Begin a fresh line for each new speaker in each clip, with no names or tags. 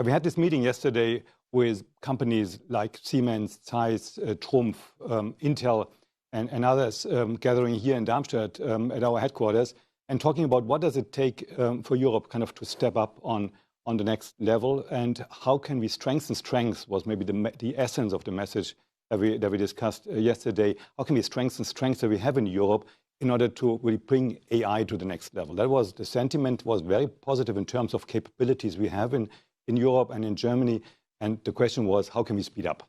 We had this meeting yesterday with companies like Siemens, Zeiss, Trumpf, Intel, and others gathering here in Darmstadt at our headquarters and talking about what does it take for Europe kind of to step up on the next level, and how can we strengths was maybe the essence of the message that we discussed yesterday. How can we strengths that we have in Europe in order to really bring AI to the next level? That was the sentiment, was very positive in terms of capabilities we have in Europe and in Germany. And the question was, how can we speed up?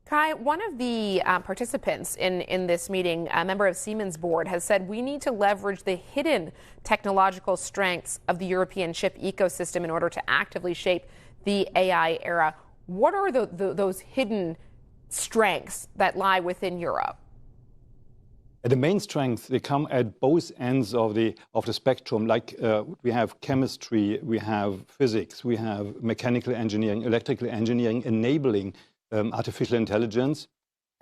Kai, one of the participants in this meeting, a member of Siemens board, has said we need to leverage the hidden technological strengths of the European chip ecosystem in order to actively shape the AI era. What are those hidden strengths that lie within Europe?
The main strengths, they come at both ends of the spectrum. Like we have chemistry, we have physics, we have mechanical engineering, electrical engineering, enabling artificial intelligence,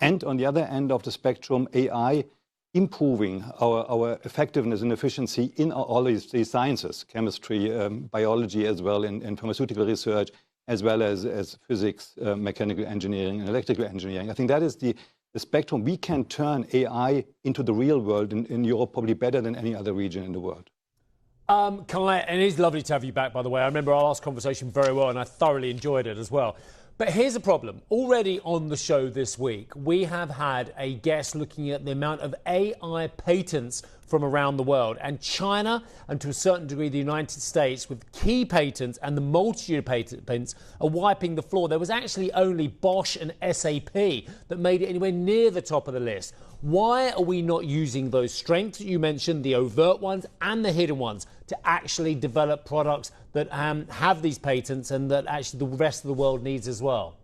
and on the other end of the spectrum, AI improving our effectiveness and efficiency in all these sciences, chemistry, biology as well, in pharmaceutical research, as well as physics, mechanical engineering, and electrical engineering. I think that is the spectrum. We can turn AI into the real world in Europe probably better than any other region in the world.
Kai, and it is lovely to have you back, by the way. I remember our last conversation very well, and I thoroughly enjoyed it as well. But here's a problem. Already on the show this week, we have had a guest looking at the amount of AI patents from around the world. And China, and to a certain degree the United States, with key patents and the multitude of patents, are wiping the floor. There was actually only Bosch and SAP that made it anywhere near the top of the list. Why are we not using those strengths that you mentioned, the overt ones and the hidden ones, to actually develop products that have these patents and that actually the rest of the world needs as well?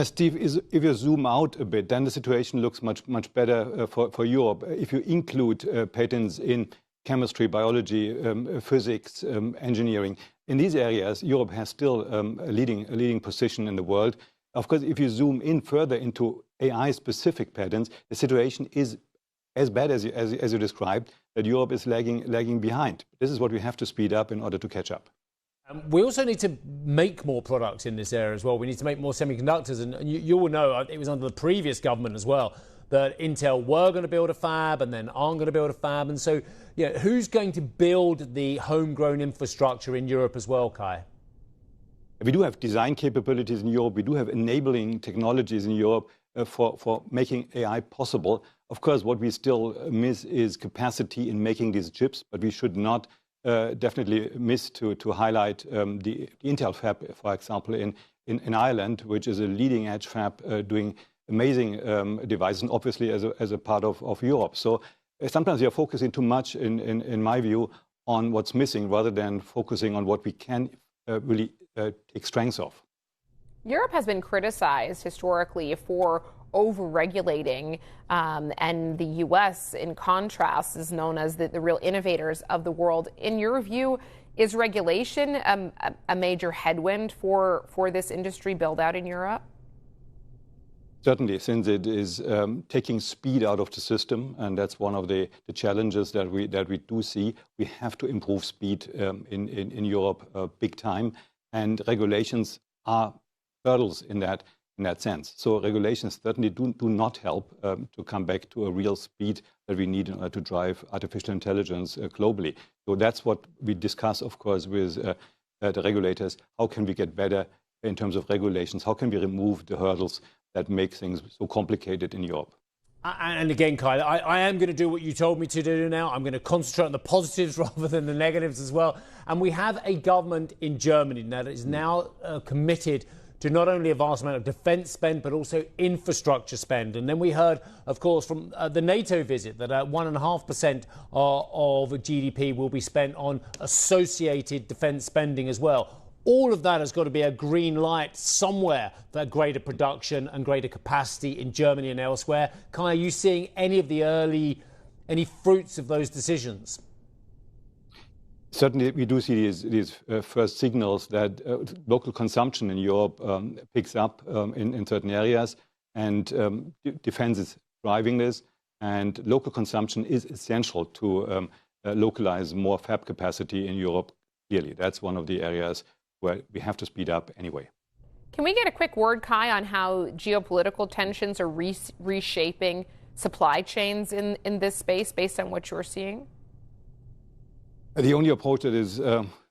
Steve, if you zoom out a bit, then the situation looks much better for Europe. If you include patents in chemistry, biology, physics, engineering, in these areas, Europe has still a leading position in the world. Of course, if you zoom in further into AI-specific patents, the situation is as bad as you described, that Europe is lagging behind. This is what we have to speed up in order to catch up.
We also need to make more products in this area as well. We need to make more semiconductors. And you will know, it was under the previous government as well, that Intel were going to build a fab and then aren't going to build a fab. And so, who's going to build the homegrown infrastructure in Europe as well, Kai?
We do have design capabilities in Europe. We do have enabling technologies in Europe for making AI possible. Of course, what we still miss is capacity in making these chips, but we should not definitely miss to highlight the Intel fab, for example, in Ireland, which is a leading edge fab doing amazing devices, and obviously as a part of Europe. So sometimes we are focusing too much, in my view, on what's missing rather than focusing on what we can really take strengths of.
Europe has been criticized historically for over-regulating, and the U.S., in contrast, is known as the real innovators of the world. In your view, is regulation a major headwind for this industry build-out in Europe?
Certainly, since it is taking speed out of the system, and that's one of the challenges that we do see. We have to improve speed in Europe big time, and regulations are hurdles in that sense. So regulations certainly do not help to come back to a real speed that we need in order to drive artificial intelligence globally. So that's what we discuss, of course, with the regulators. How can we get better in terms of regulations? How can we remove the hurdles that make things so complicated in Europe?
And again, Kai, I am going to do what you told me to do now. I'm going to concentrate on the positives rather than the negatives as well. And we have a government in Germany now that is now committed to not only a vast amount of defence spend, but also infrastructure spend. And then we heard, of course, from the NATO visit that 1.5% of GDP will be spent on associated defence spending as well. All of that has got to be a green light somewhere for greater production and greater capacity in Germany and elsewhere. Kai, are you seeing any fruits of those decisions?
Certainly, we do see these first signals that local consumption in Europe picks up in certain areas, and defense is driving this. And local consumption is essential to localize more fab capacity in Europe. Clearly, that's one of the areas where we have to speed up anyway.
Can we get a quick word, Kai, on how geopolitical tensions are reshaping supply chains in this space based on what you're seeing?
The only approach that is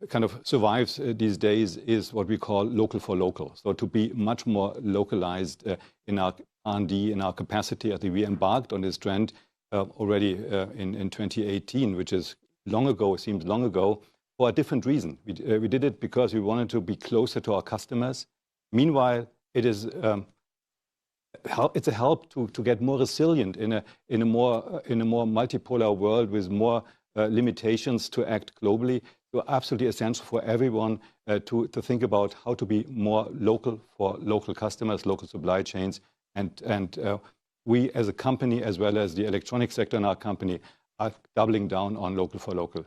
kind of survives these days is what we call local for local. So to be much more localized in our R&D, in our capacity. I think we embarked on this trend already in 2018, which is long ago, seems long ago, for a different reason. We did it because we wanted to be closer to our customers. Meanwhile, it's a help to get more resilient in a more multipolar world with more limitations to act globally. So absolutely essential for everyone to think about how to be more local for local customers, local supply chains, and we as a company, as well as the electronic sector in our company, are doubling down on local for local.